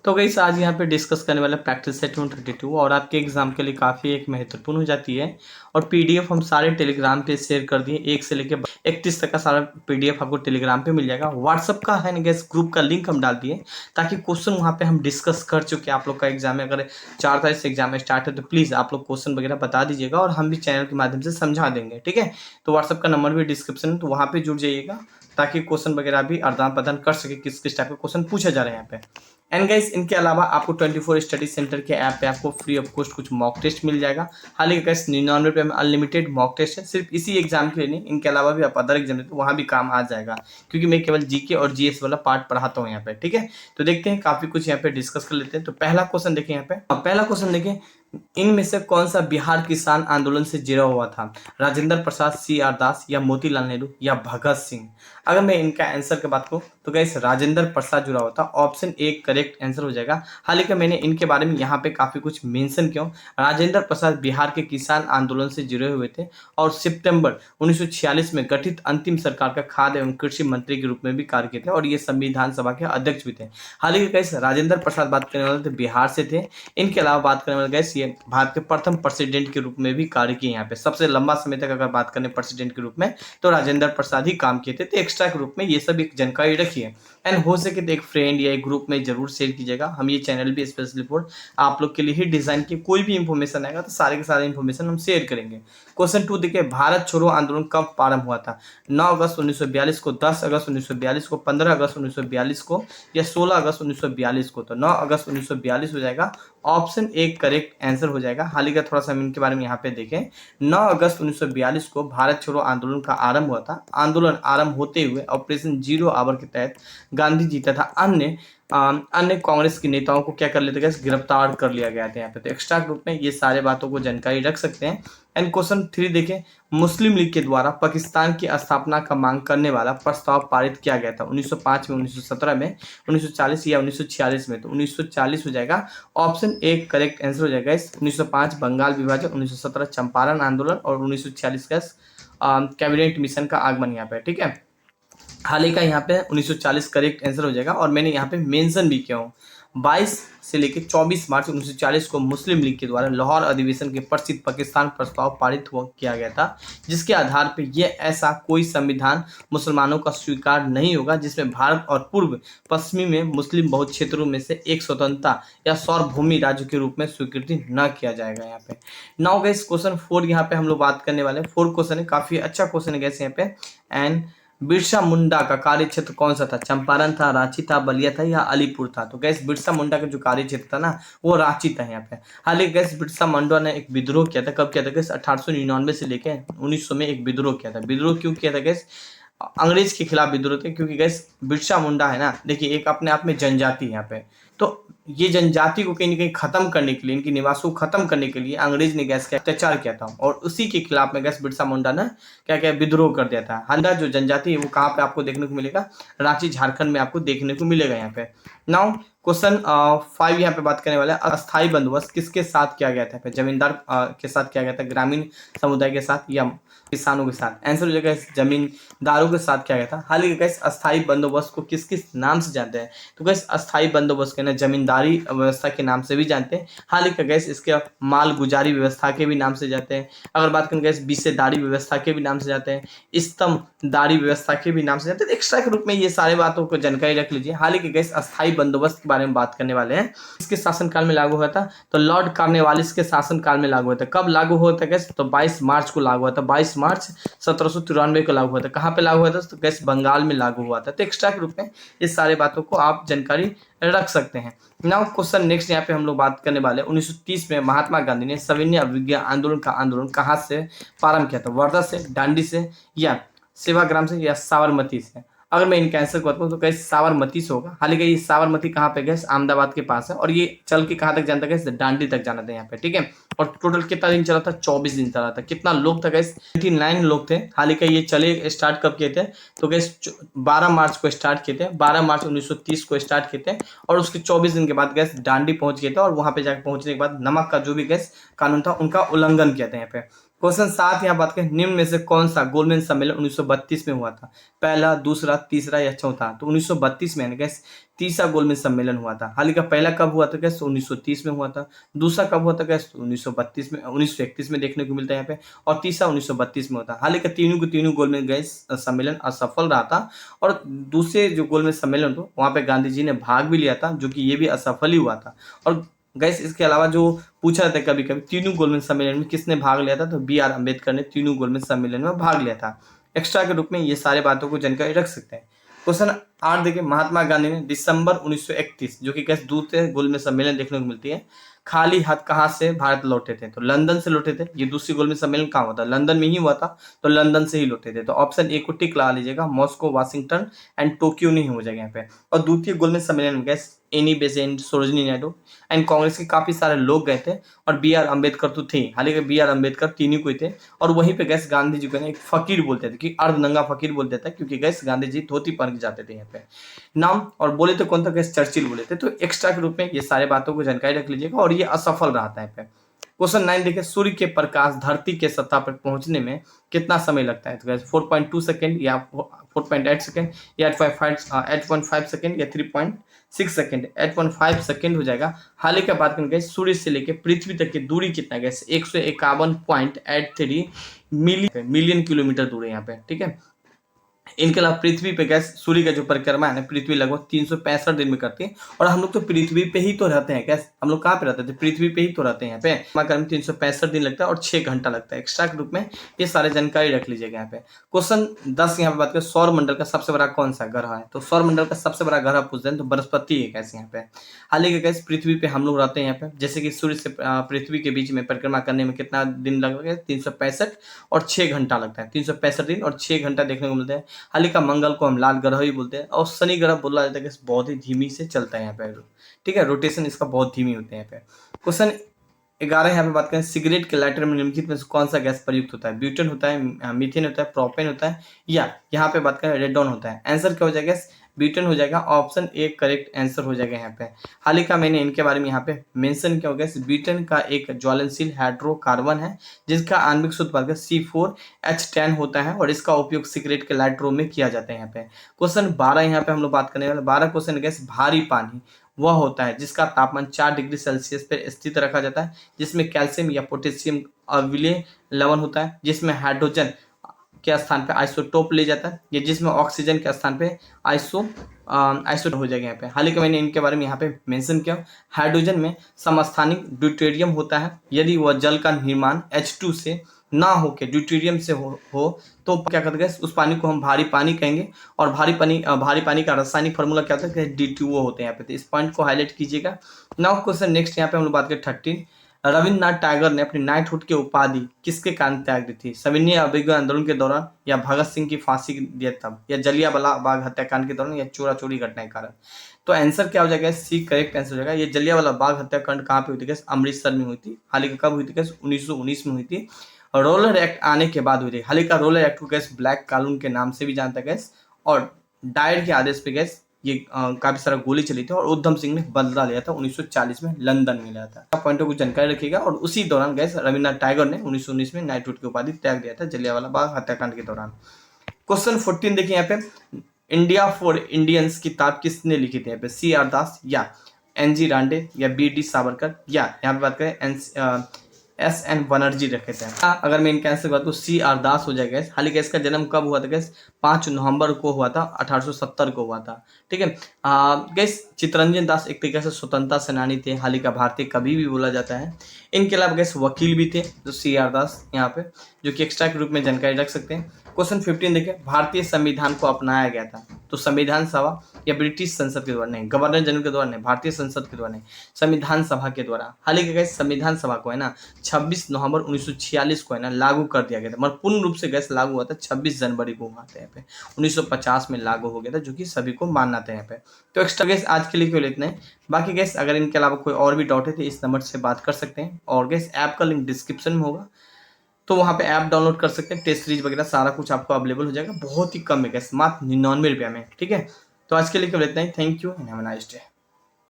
तो गाइस आज यहाँ पे डिस्कस करने वाला प्रैक्टिस सेट 132 और आपके एग्जाम के लिए काफ़ी एक महत्वपूर्ण हो जाती है। और पीडीएफ हम सारे टेलीग्राम पे शेयर कर दिए, 1 से लेकर 31 तक का सारा पीडीएफ आपको टेलीग्राम पे मिल जाएगा। व्हाट्सअप का है ना गैस, ग्रुप का लिंक हम डाल दिए ताकि क्वेश्चन वहाँ पे हम डिस्कस कर चुके हैं। आप लोग का एग्जाम है, अगर 4 तारीख से एग्जाम स्टार्ट है तो प्लीज़ आप लोग क्वेश्चन वगैरह बता दीजिएगा और हम भी चैनल के माध्यम से समझा देंगे, ठीक है। तो व्हाट्सअप का नंबर भी डिस्क्रिप्शन है, तो वहाँ पे जुड़ जाइएगा ताकि क्वेश्चन वगैरह भी आदान प्रदान कर सके, किस किस टाइप के क्वेश्चन पूछे जा रहे हैं यहाँ पे। एंड गाइस इनके अलावा आपको 24 स्टडी सेंटर के ऐप पे आपको फ्री ऑफ कॉस्ट कुछ मॉक टेस्ट मिल जाएगा। हालांकि गाइस 99 रुपये में अनलिमिटेड मॉक टेस्ट है, सिर्फ इसी एग्जाम के लिए नहीं, इनके अलावा भी आप अदर एग्जाम देते वहाँ भी काम आ जाएगा, क्योंकि मैं केवल जीके और जीएस वाला पार्ट पढ़ाता हूँ यहाँ पे, ठीक है। तो देखते हैं, काफी कुछ यहाँ पे डिस्कस कर लेते हैं। तो पहला क्वेश्चन देखें यहाँ पे, पहला क्वेश्चन देखें, इनमें से कौन सा बिहार किसान आंदोलन से जुड़ा हुआ था? राजेंद्र प्रसाद, सी आर दास, या मोतीलाल नेहरू, या भगत सिंह? अगर मैं इनका आंसर की बात करूं तो गाइस राजेंद्र प्रसाद जुड़ा हुआ था, ऑप्शन ए करेक्ट आंसर हो जाएगा। हालांकि मैंने इनके बारे में यहाँ पे काफी कुछ मेंशन किया। राजेंद्र प्रसाद बिहार के किसान आंदोलन से जुड़े हुए थे और सितंबर 1946 में गठित अंतिम सरकार का खाद्य एवं कृषि मंत्री के रूप में भी कार्य किए थे और ये संविधान सभा के अध्यक्ष भी थे। हालांकि गाइस राजेंद्र प्रसाद बात करने वाले थे बिहार से थे। इनके अलावा बात करने वाले गाइस ये भारत के प्रथम प्रेसिडेंट के रूप में भी कार्य किए। यहाँ पे सबसे लंबा समय तक अगर बात करें प्रेसिडेंट के रूप में तो राजेंद्र प्रसाद ही काम किए थे। तो एक्स्ट्रा के रूप में ये सब एक जानकारी रखिए एंड हो सके तो एक फ्रेंड या एक ग्रुप में जरूर शेयर कीजिएगा। हम ये चैनल भी स्पेशली फॉर आप लोग के लिए ही डिजाइन किए, कोई भी इंफॉर्मेशन आएगा तो सारे के सारे इंफॉर्मेशन हम शेयर करेंगे। क्वेश्चन 2 देखिए, भारत छोड़ो आंदोलन कब प्रारंभ हुआ था? 9 अगस्त 1942 को, 10 अगस्त 1942 को, 15 अगस्त 1942 को, या 16 अगस्त 1942 को? तो 9 अगस्त 1942 हो जाएगा, ऑप्शन ए करेक्ट आंसर हो जाएगा। हाल ही का थोड़ा सा हम इनके बारे में यहाँ पे देखें, 9 अगस्त 1942 को भारत छोड़ो आंदोलन का आरंभ हुआ था। आंदोलन आरंभ होते हुए ऑपरेशन जीरो आवर के तहत गांधी जी तथा अन्य कांग्रेस के नेताओं को क्या कर लेते गए, गिरफ्तार कर लिया गया था यहाँ पे। तो एक्स्ट्रा ग्रुप में ये सारे बातों को जानकारी रख सकते हैं। एंड क्वेश्चन 3 देखें, मुस्लिम लीग के द्वारा पाकिस्तान की स्थापना का मांग करने वाला प्रस्ताव पारित किया गया था? 1905 में, 1917 में, 1940 या 1946 में? तो 1940 हो जाएगा, ऑप्शन ए करेक्ट आंसर हो जाएगा। 1905 बंगाल विभाजन, 1917 चंपारण आंदोलन और 1946 का कैबिनेट मिशन का आगमन यहाँ पे, ठीक है। हाल ही का यहाँ पे 1940 करेक्ट आंसर हो जाएगा। और मैंने यहाँ पे मेंशन भी किया हूँ, 22 से लेकर 24 मार्च 1940 को मुस्लिम लीग के द्वारा लाहौर अधिवेशन के प्रसिद्ध पाकिस्तान प्रस्ताव पारित किया गया था, जिसके आधार पर यह ऐसा कोई संविधान मुसलमानों का स्वीकार नहीं होगा जिसमें भारत और पूर्व पश्चिमी में मुस्लिम बहुत क्षेत्रों में से एक स्वतंत्रता या सार्वभौमी राज्य के रूप में स्वीकृति न किया जाएगा यहाँ पे। नाउ गाइस क्वेश्चन 4 यहाँ पे हम लोग बात करने वाले हैं। 4 क्वेश्चन है, काफी अच्छा क्वेश्चन है गाइस यहाँ पे। एंड बिरसा मुंडा का कार्य क्षेत्र कौन सा था? चंपारण था, रांची था, बलिया था, या अलीपुर था? तो गैस बिरसा मुंडा का जो कार्य क्षेत्र था ना वो रांची था यहाँ पे। हाल ही गैस बिरसा मुंडा ने एक विद्रोह किया था। कब किया था गैस? 1899 से लेकर 1900 में एक विद्रोह किया था। विद्रोह क्यों किया था गैस? अंग्रेज के खिलाफ विद्रोह थे, क्योंकि गैस बिरसा मुंडा है ना, देखिए एक अपने आप में जनजाति है यहाँ पे, तो ये जनजाति को कहीं ना कहीं खत्म करने के लिए, इनकी निवासों को खत्म करने के लिए अंग्रेज ने गैस का अत्याचार किया था और उसी के खिलाफ में गैस बिरसा मुंडा ने क्या क्या विद्रोह कर दिया था। हालांकि जो जनजाति है वो कहाँ पे आपको देखने को मिलेगा? रांची झारखंड में आपको देखने को मिलेगा यहाँ पे। नाउ क्वेश्चन 5 यहाँ पे बात करने वाला है, अस्थायी बंदोबस्त किसके साथ किया गया था? जमींदार के साथ किया गया था, ग्रामीण समुदाय के साथ, या किसानों के साथ? आंसर हो जाएगा जमींदारों के साथ किया गया था। हालांकि गैस अस्थायी बंदोबस्त को किस किस नाम से जानते हैं? तो गैस अस्थायी बंदोबस्त के ना जमींदारी व्यवस्था के नाम से भी जानते हैं। हालांकि गैस इसके माल गुजारी व्यवस्था के भी नाम से जाते हैं। अगर बात करें गैस बीसेदारी व्यवस्था के भी नाम से जाते हैं, स्तंभदारी व्यवस्था के भी नाम से जाते हैं। एक्स्ट्रा के रूप में ये सारे बातों को जानकारी रख लीजिए। हालांकि गैस अस्थायी बंदोबस्त के बारे में बात करने वाले हैं, इसके शासनकाल में लागू हुआ था? तो लॉर्ड कॉर्नवालिस के शासनकाल में लागू हुआ था। कब लागू हुआ था गैस? तो 22 मार्च को लागू हुआ था, 22 मार्च 1793 को लागू हुआ था। कहाँ पे लागू हुआ था? तो गैस बंगाल में लागू हुआ था। तो एक्स्ट्रा के रूप में इस सारे बातों को आप जानकारी रख सकते हैं। नाउ क्वेश्चन नेक्स्ट यहाँ पे हम लोग बात करने वाले हैं, 1930 में महात्मा गांधी ने सविनय अवज्ञा आंदोलन कहाँ से प्रारंभ किया था? वर्धा से, दांडी से, या सेवाग्राम से, या साबरमती से? अगर मैं इनका आंसर बताऊँ तो गैस साबरमती से होगा। हालांकि ये साबरमती कहाँ पे गैस? अहमदाबाद के पास है और ये चल के कहाँ तक जाना था गैस? दांडी तक जाना था यहाँ पे, ठीक है। और टोटल कितना दिन चला था? 24 दिन चला था। कितना लोग था गैस? 29 लोग थे। हालांकि ये चले स्टार्ट कब किए थे? तो गैस 12 मार्च को स्टार्ट किए थे, 12 मार्च 1930 को स्टार्ट किए थे और उसके 24 दिन के बाद गैस दांडी पहुंच गए थे और वहां पे जाकर पहुंचने के बाद नमक का जो भी गैस कानून था उनका उल्लंघन किया था यहाँ पे। क्वेश्चन 7 यहाँ बात करें, निम्न में से कौन सा गोलमेज सम्मेलन 1932 में हुआ था? पहला, दूसरा, तीसरा या चौथा? तो 1932 में गैस तीसरा गोलमेज सम्मेलन हुआ था। हाल ही का पहला कब हुआ था गैस? 1930 में हुआ था। दूसरा कब हुआ था गैस? 1932 में, 1931 में देखने को मिलता है यहाँ पे, और तीसरा 1932 में होता है। हाल ही का तीनों के तीनों गोलमेज गैस सम्मेलन असफल रहा था, और दूसरे जो गोलमेज सम्मेलन था वहाँ पे गांधी जी ने भाग भी लिया था, जो कि ये भी असफल ही हुआ था। और गैस इसके अलावा जो पूछा जाता है कभी कभी, तीनों गोलमेज सम्मेलन में किसने भाग लिया था? तो बी.आर. अम्बेडकर ने तीनों गोलमेज सम्मेलन में भाग लिया था। एक्स्ट्रा के रूप में ये सारे बातों को जानकारी रख सकते हैं। क्वेश्चन 8 देखिए, महात्मा गांधी ने दिसंबर 1931, जो कि गैस दूसरे गोलमेज सम्मेलन देखने को मिलती है, खाली हाथ कहाँ से भारत लौटे थे? तो लंदन से लौटे थे। ये दूसरी गोलमेज सम्मेलन कहाँ हुआ था? लंदन में ही हुआ था, तो लंदन से ही लौटे थे। तो ऑप्शन ए को टिक लगा लीजिएगा, मॉस्को, वाशिंगटन एंड टोक्यो नहीं हो जाएगा यहाँ पे। और द्वितीय गोलमेज सम्मेलन में gas Annie Besant, Sarojini Naidu and Congress के काफी सारे लोग गए थे, और बी.आर. अम्बेडकर तो थे। हालांकि बी.आर. अम्बेडकर तीनों को ही थे। और वहीं पे गैस गांधी जी को एक फकीर बोलते थे, कि अर्धनंगा फकीर बोलते थे, क्योंकि गैस गांधी जी धोती पहन के जाते थे यहाँ पे। नाम और बोले तो कौन था गैस? चर्चिल बोले थे। तो एक्स्ट्रा के रूप में ये सारे बातों को जानकारी रख लीजिएगा, और ये असफल रहा था यहाँ पे। क्वेश्चन 9 देखिए, सूर्य के प्रकाश धरती के सतह पर पहुंचने में कितना समय लगता है? तो गैस 4.2 सेकंड, या 4.8 सेकंड, या 8.5 सेकंड, या 3.6 सेकंड? 8.5 सेकंड हो जाएगा। हाल ही का बात करेंगे, सूर्य से लेकर पृथ्वी तक की दूरी कितना है? गैस 151.83 मिलियन किलोमीटर दूर है यहाँ पे, ठीक है। इनके अलावा पृथ्वी पे गैस सूर्य का जो परिक्रमा है ना, पृथ्वी लगभग 365 दिन में करती है। और हम लोग तो पृथ्वी पे ही तो रहते हैं गैस, हम लोग कहाँ पे रहते थे? पृथ्वी पे ही तो रहते हैं यहाँ पे। परिक्रमा में 365 दिन लगता है और 6 घंटा लगता है। एक्स्ट्रा के रूप में ये सारे जानकारी रख लीजिएगा यहाँ पे। क्वेश्चन 10 यहाँ पे बात करें, सौर मंडल का सबसे बड़ा कौन सा ग्रह है? तो सौर मंडल का सबसे बड़ा ग्रह पूछते हैं तो बृहस्पति है गैस यहाँ पे। हालांकि गैस पृथ्वी पे हम लोग रहते हैं यहाँ पे, जैसे कि सूर्य से पृथ्वी के बीच में परिक्रमा करने में कितना दिन लगेगा? 365 और 6 घंटा लगता है। 365 दिन और 6 घंटा देखने को मिलते हैं। हाल ही का मंगल को हम लाल ग्रह ही बोलते हैं, और शनि ग्रह बोला जाता है कि बहुत ही धीमी से चलता है यहाँ पे, ठीक है। रोटेशन इसका बहुत धीमी होते हैं यहाँ पे। क्वेश्चन 11 यहाँ पे बात करें, सिगरेट के लाइटर में निम्नलिखित में से कौन सा गैस प्रयुक्त होता है? ब्यूटेन होता है, मीथेन होता है, प्रोपेन होता है, या यहाँ पे बात करें रेडॉन होता है? आंसर क्या हो जाएगा? ब्यूटेन हो जाएगा। ऑप्शन ए करेक्ट आंसर हो जाएगा यहाँ पे। हाल ही का मैंने इनके बारे में यहाँ पे मेंशन किया होगा। ब्यूटेन का एक ज्वलनशील हाइड्रोकार्बन है, जिसका आणविक सूत्र C4H10 होता है, और इसका उपयोग सिगरेट के लाइटरों में किया जाता है यहाँ पे। क्वेश्चन 12 यहाँ पे हम लोग बात करने वाले। 12 क्वेश्चन गैस, भारी पानी वह होता है जिसका तापमान 4 डिग्री सेल्सियस पर स्थित रखा जाता है, जिसमें कैल्शियम या पोटेशियम अविलेय लवण होता है, जिसमें हाइड्रोजन के स्थान पे आइसोटोप ले जाता है, या जिसमें ऑक्सीजन के स्थान पे आइसोटोप हो जाएगा यहाँ पे। हाल ही के मैंने इनके बारे में यहाँ पे मेंशन किया। हाइड्रोजन में समस्थानिक ड्यूटेरियम होता है। यदि वह जल का निर्माण H2 से ना हो के ड्यूटेरियम से हो तो क्या करते हैं? उस पानी को हम भारी पानी कहेंगे। और भारी पानी का रासायनिक फार्मूला क्या होता है? D2O होते हैं यहाँ पे। तो इस पॉइंट को हाईलाइट कीजिएगा। नाउ क्वेश्चन नेक्स्ट यहाँ पे हम लोग बात करें 13। रविन्द्रनाथ टैगोर ने अपनी नाइटहुड की उपाधि किसके कारण त्याग दी थी? सविनय अवज्ञा आंदोलन के दौरान, या भगत सिंह की फांसी दिया तब, या जलियांवाला बाग हत्याकांड के दौरान, या चोरा चोरी घटना के कारण? तो आंसर क्या हो जाएगा? सी करेक्ट आंसर हो जाएगा। ये जलियांवाला बाग हत्याकांड कहाँ पे हुई थी? अमृतसर में हुई थी। हाल ही कब हुई थी? 1919 में हुई थी। रोलर एक्ट आने के बाद हुई थी। हाल ही का रोलर एक्ट को गैस ब्लैक कानून के नाम से भी जानता है गैस, और डायर के आदेश पे गैस ये काफी सारा गोली चली थी, और उधम सिंह ने बदला लिया था 1940 में लंदन में लिया था। पॉइंटों को जानकारी रखिएगा। और उसी दौरान गैस रविन्द्रनाथ टैगोर ने 1919 में नाइटहुड की उपाधि त्याग दिया था जलियांवाला बाग हत्याकांड के दौरान। क्वेश्चन 14 देखिए यहाँ पे, इंडिया फॉर इंडियंस किताब किसने लिखी थी? यहाँ पे C.R. दास, या N.G. रांडे, या B.D. सावरकर, या यहाँ पे बात करें S.N. बनर्जी रखे थे। अगर मैं इनका आंसर बात तो C.R. दास हो जाएगा। हाल ही इसका जन्म कब हुआ था गैस? 5 नवंबर को हुआ था, 1870 को हुआ था, ठीक है। गैस चित्तरंजन दास एक तरीके से स्वतंत्रता सेनानी थे। हाल ही का भारतीय कवि भी बोला जाता है। इनके अलावा गैस वकील भी थे जो C.R. दास यहाँ पे, जो कि एक्स्ट्रा के रूप में जानकारी रख सकते हैं। क्वेश्चन 15 देखिए, भारतीय संविधान को अपनाया गया था तो संविधान सभा या ब्रिटिश संसद के द्वारा? नहीं, गवर्नर जनरल के द्वारा नहीं, भारतीय संसद के द्वारा नहीं, संविधान सभा के द्वारा। हाल ही गैस संविधान सभा को है ना 26 नवंबर 1946 को है ना लागू कर दिया गया था, मगर पूर्ण रूप से गैस लागू हुआ था 26 जनवरी को हुआ था यहाँ पे। 1950 में लागू हो गया था, जो कि सभी को मानना था यहाँ पे। तो एक्स्ट्रा गैस आज के लिए केवल इतना है। बाकी गैस अगर इनके अलावा कोई और भी डाउट है तो इस नंबर से बात कर सकते हैं, और गैस ऐप का लिंक डिस्क्रिप्शन में होगा, तो वहाँ पे ऐप डाउनलोड कर सकते हैं। टेस्ट सीरीज वगैरह सारा कुछ आपको अवेलेबल हो जाएगा, बहुत ही कम है गैस, मात्र 99 रुपये में, ठीक है। तो आज के लिए केवल इतना ही। Thank you and have a nice day.